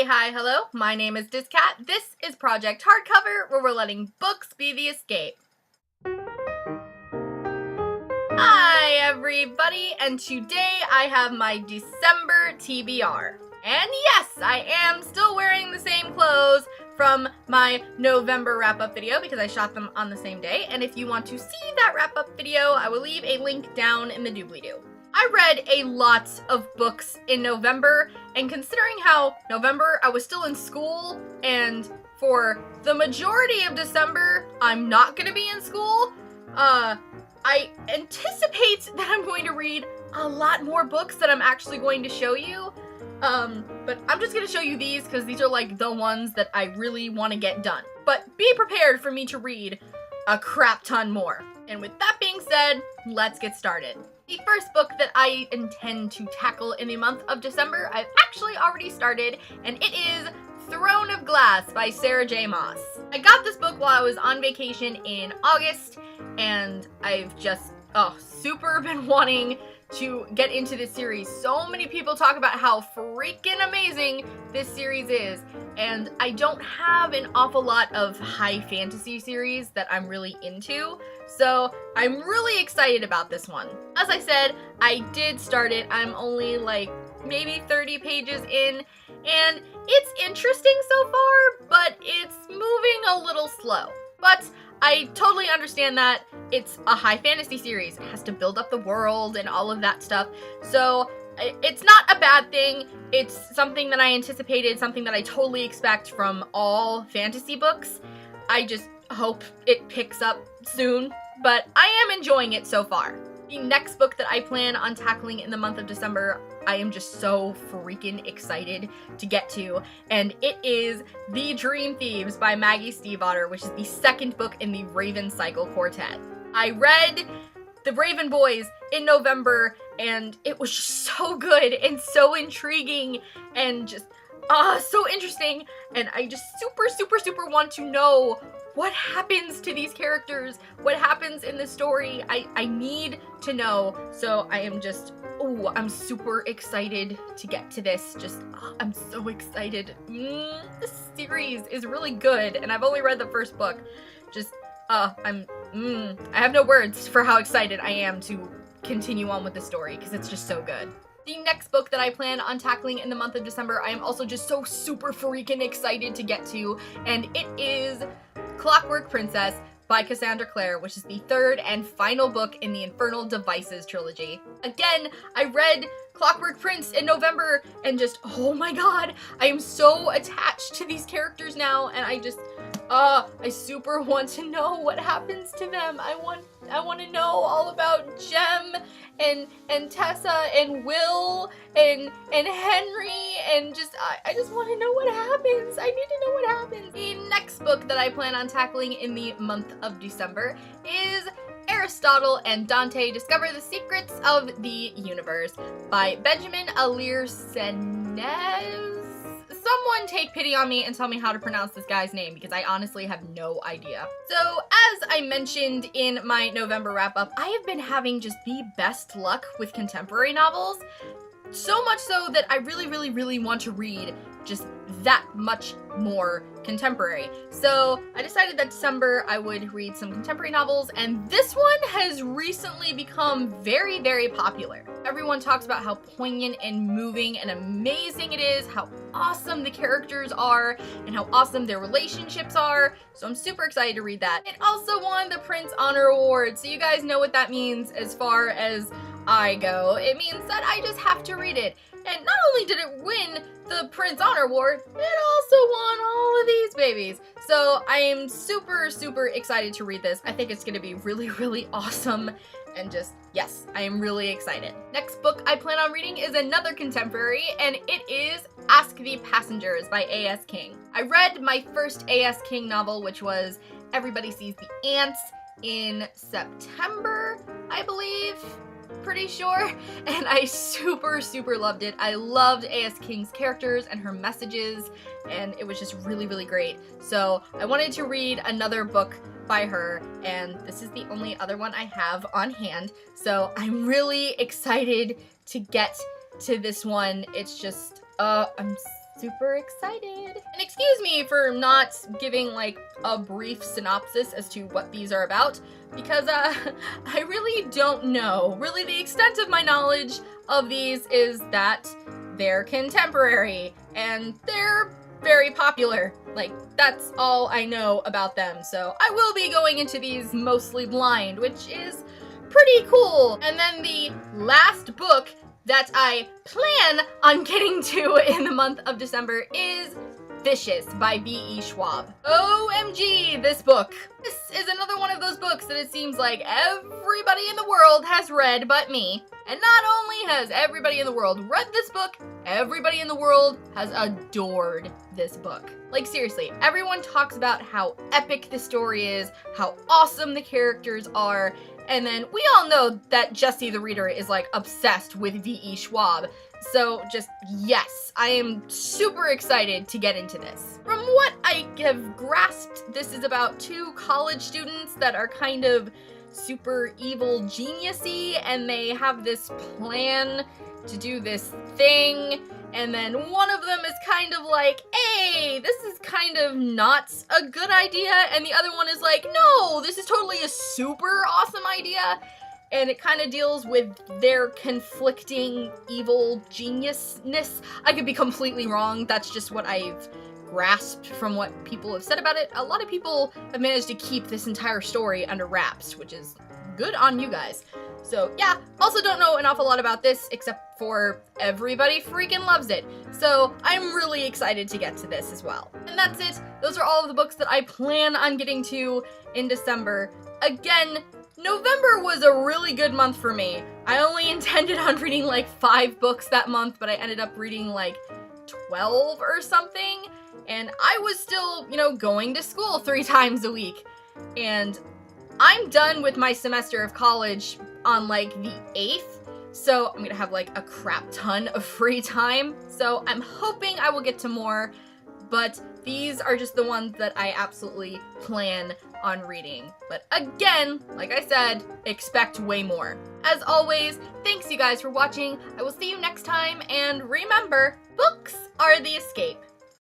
Hey, hi, hello, my name is dis.cat. This is Project Hardcover, where we're letting books be the escape. Hi, everybody, and today I have my December TBR. And yes, I am still wearing the same clothes from my November wrap-up video because I shot them on the same day, and if you want to see that wrap-up video, I will leave a link down in the doobly-doo. I read a lot of books in November, and considering how November I was still in school, and for the majority of December I'm not going to be in school, I anticipate that I'm going to read a lot more books that I'm actually going to show you. But I'm just going to show you these because these are like the ones that I really want to get done. But be prepared for me to read a crap ton more. And with that being said, let's get started. The first book that I intend to tackle in the month of December, I've actually already started, and it is Throne of Glass by Sarah J. Maas. I got this book while I was on vacation in August, and I've just, super been wanting to get into this series. So many people talk about how freaking amazing this series is, and I don't have an awful lot of high fantasy series that I'm really into, so I'm really excited about this one. As I said, I did start it. I'm only like maybe 30 pages in, and it's interesting so far, but it's moving a little slow. But I totally understand that. It's a high fantasy series. It has to build up the world and all of that stuff. So it's not a bad thing. It's something that I anticipated, something that I totally expect from all fantasy books. I just hope it picks up soon, but I am enjoying it so far. The next book that I plan on tackling in the month of December, I am just so freaking excited to get to, and it is The Dream Thieves by Maggie Stiefvater, which is the second book in the Raven Cycle Quartet. I read The Raven Boys in November, and it was just so good and so intriguing and just, so interesting, and I just super want to know what happens to these characters, what happens in the story. I need to know, so I am just, I'm super excited to get to this. I'm so excited. This series is really good, and I've only read the first book. I have no words for how excited I am to continue on with the story, because it's just so good. The next book that I plan on tackling in the month of December, I am also just so super freaking excited to get to, and it is Clockwork Princess by Cassandra Clare, which is the third and final book in the Infernal Devices trilogy. Again, I read Clockwork Prince in November, and just, oh my god, I am so attached to these characters now, and I super want to know what happens to them. I want to know all about Jem and Tessa and Will and Henry, and I just want to know what happens. I need to know what happens. The next book that I plan on tackling in the month of December is Aristotle and Dante Discover the Secrets of the Universe by Benjamin Alirsenes. Someone take pity on me and tell me how to pronounce this guy's name, because I honestly have no idea. So, as I mentioned in my November wrap-up, I have been having just the best luck with contemporary novels. So much so that I really want to read just that much more contemporary. So I decided that December I would read some contemporary novels, and this one has recently become very popular. Everyone talks about how poignant and moving and amazing it is, how awesome the characters are, and how awesome their relationships are, so I'm super excited to read that. It also won the Prince Honor Award, so you guys know what that means as far as I go. It means that I just have to read it. And not only did it win the Prince Honor Award, it also won all of these babies. So I am super excited to read this. I think it's going to be really awesome, and just, yes, I am really excited. Next book I plan on reading is another contemporary, and it is Ask the Passengers by A.S. King. I read my first A.S. King novel, which was Everybody Sees the Ants, in September, I believe. Pretty sure, and I super loved it. I loved A.S. King's characters and her messages, and it was just really great. So I wanted to read another book by her, and this is the only other one I have on hand, so I'm really excited to get to this one. It's just, I'm super excited. And excuse me for not giving like a brief synopsis as to what these are about, because I really don't know. Really, the extent of my knowledge of these is that they're contemporary and they're very popular. Like, that's all I know about them. So I will be going into these mostly blind, which is pretty cool. And then the last book that I plan on getting to in the month of December is Vicious by B.E. Schwab. OMG, this book. This is another one of those books that it seems like everybody in the world has read but me. And not only has everybody in the world read this book, everybody in the world has adored this book. Like, seriously, everyone talks about how epic the story is, how awesome the characters are, and then we all know that Jesse the reader is like obsessed with V.E. Schwab. So just, yes, I am super excited to get into this. From what I have grasped, this is about two college students that are kind of super evil genius-y, and they have this plan to do this thing, and then one of them is kind of like, hey, this is kind of not a good idea, and the other one is like, no, this is totally a super awesome idea. And it kind of deals with their conflicting evil geniusness. I could be completely wrong. That's just what I've grasped from what people have said about it. A lot of people have managed to keep this entire story under wraps, which is good on you guys. So yeah, also don't know an awful lot about this except for everybody freaking loves it. So I'm really excited to get to this as well. And that's it. Those are all of the books that I plan on getting to in December. Again, November was a really good month for me. I only intended on reading like 5 books that month, but I ended up reading like 12 or something. And I was still, you know, going to school 3 times a week. And I'm done with my semester of college on like the 8th. So I'm gonna have like a crap ton of free time. So I'm hoping I will get to more, but these are just the ones that I absolutely plan on reading. But again, like I said, expect way more. As always, thanks you guys for watching. I will see you next time, and remember, books are the escape.